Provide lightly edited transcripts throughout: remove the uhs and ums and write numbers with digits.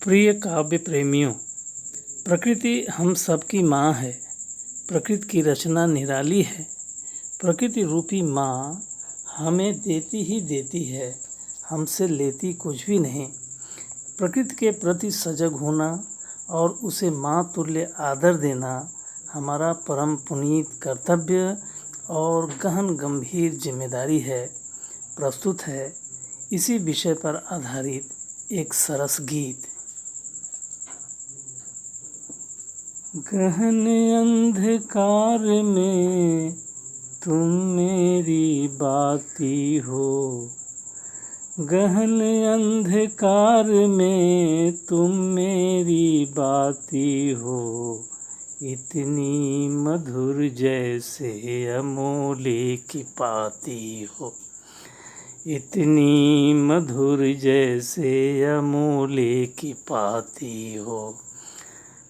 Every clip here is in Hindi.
प्रिय काव्य प्रेमियों, प्रकृति हम सबकी माँ है। प्रकृति की रचना निराली है। प्रकृति रूपी माँ हमें देती ही देती है, हमसे लेती कुछ भी नहीं। प्रकृति के प्रति सजग होना और उसे माँ तुल्य आदर देना हमारा परम पुनीत कर्तव्य और गहन गंभीर जिम्मेदारी है। प्रस्तुत है इसी विषय पर आधारित एक सरस गीत। गहन अंधकार में तुम मेरी बाती हो, गहन अंधकार में तुम मेरी बाती हो। इतनी मधुर जैसे अमोले की पाती हो, इतनी मधुर जैसे अमोले की पाती हो।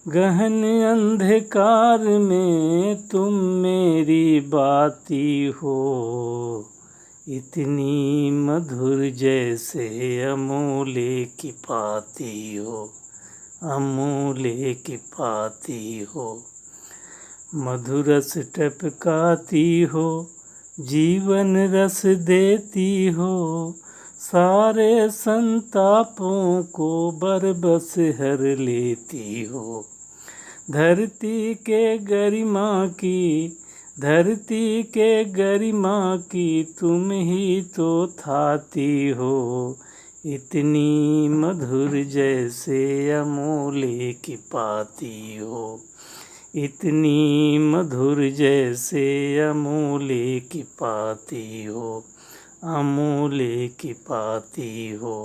गहन अंधकार में तुम मेरी बाती हो, इतनी मधुर जैसे अमोले की पाती हो, अमोले की पाती हो। मधुरस टपकाती हो, जीवन रस देती हो, सारे संतापों को बरबस हर लेती हो। धरती के गरिमा की, धरती के गरिमा की तुम ही तो थाती हो। इतनी मधुर जैसे अमोले की पाती हो, इतनी मधुर जैसे अमोले की पाती हो, अमोले की पाती हो।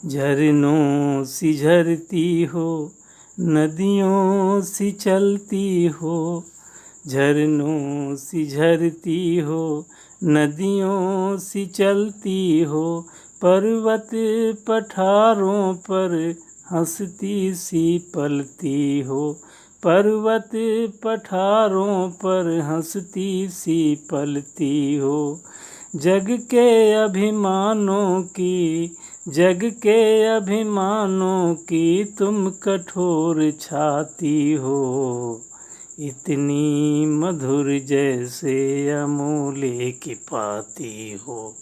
झरनों सी झरती हो, नदियों सी चलती हो, झरनों सी झरती हो, नदियों सी चलती हो। पर्वत पठारों पर हंसती सी पलती हो, पर्वत पठारों पर हंसती सी पलती हो। जग के अभिमानों की, जग के अभिमानों की तुम कठोर छाती हो। इतनी मधुर जैसे अमोले की पाती हो,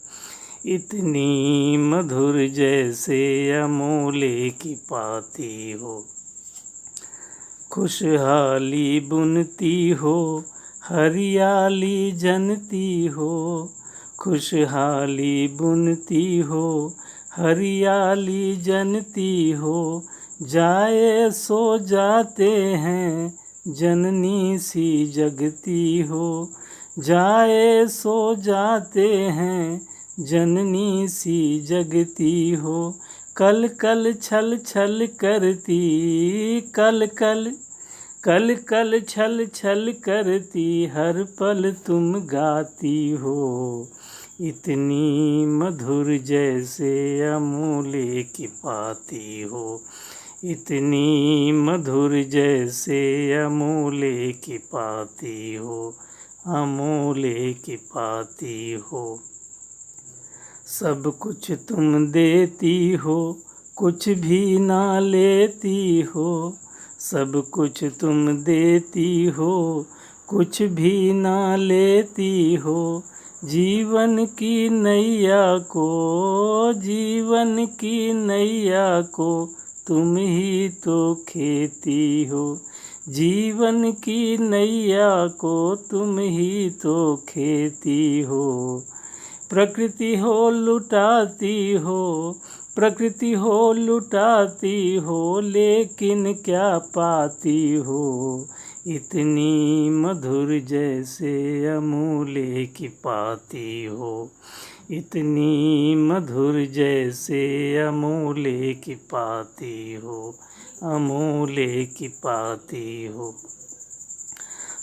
इतनी मधुर जैसे अमोले की पाती हो। खुशहाली बुनती हो, हरियाली जनती हो, खुशहाली बुनती हो, हरियाली जनती हो। जाए सो जाते हैं, जननी सी जगती हो, जाए सो जाते हैं, जननी सी जगती हो। कल कल छल छल करती, कल कल कल कल छल छल करती, हर पल तुम गाती हो। इतनी मधुर जैसे अमोले की पाती हो, इतनी मधुर जैसे अमोले की पाती हो, अमोले की पाती हो। सब कुछ तुम देती हो, कुछ भी ना लेती हो, सब कुछ तुम देती हो, कुछ भी ना लेती हो। जीवन की नैया को, जीवन की नैया को तुम ही तो खेती हो, जीवन की नैया को तुम ही तो खेती हो। प्रकृति हो लुटाती हो, प्रकृति हो लुटाती हो, लेकिन क्या पाती हो। इतनी मधुर जैसे अमोले की पाती हो, इतनी मधुर जैसे अमोले की पाती हो, अमोले की पाती हो।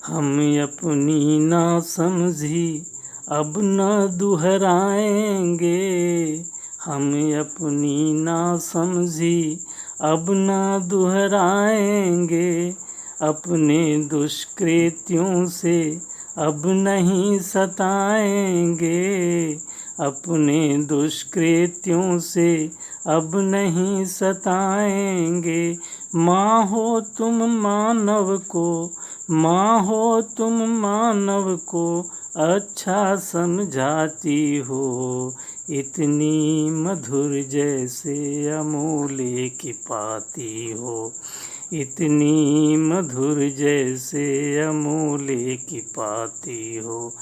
हम अपनी ना समझी अब न दुहराएंगे, हम अपनी ना समझी अब न दुहराएंगे। अपने दुष्कृत्यों से अब नहीं सताएंगे, अपने दुष्कृत्यों से अब नहीं सताएंगे। माँ हो तुम मानव को, माँ हो तुम मानव को अच्छा समझाती हो। इतनी मधुर जैसे अमूल्य की पाती हो। इतनी मधुर जैसे अमूल्य की पाती हो।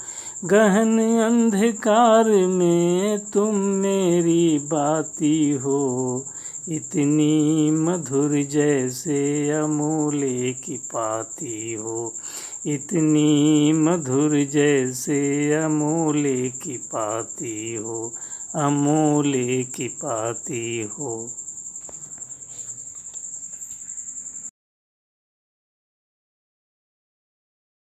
गहन अंधकार में तुम मेरी बाती हो। इतनी मधुर जैसे अमूल्य की पाती हो। इतनी मधुर जैसे अमूल्य की पाती हो। अमूल्य की पाती हो।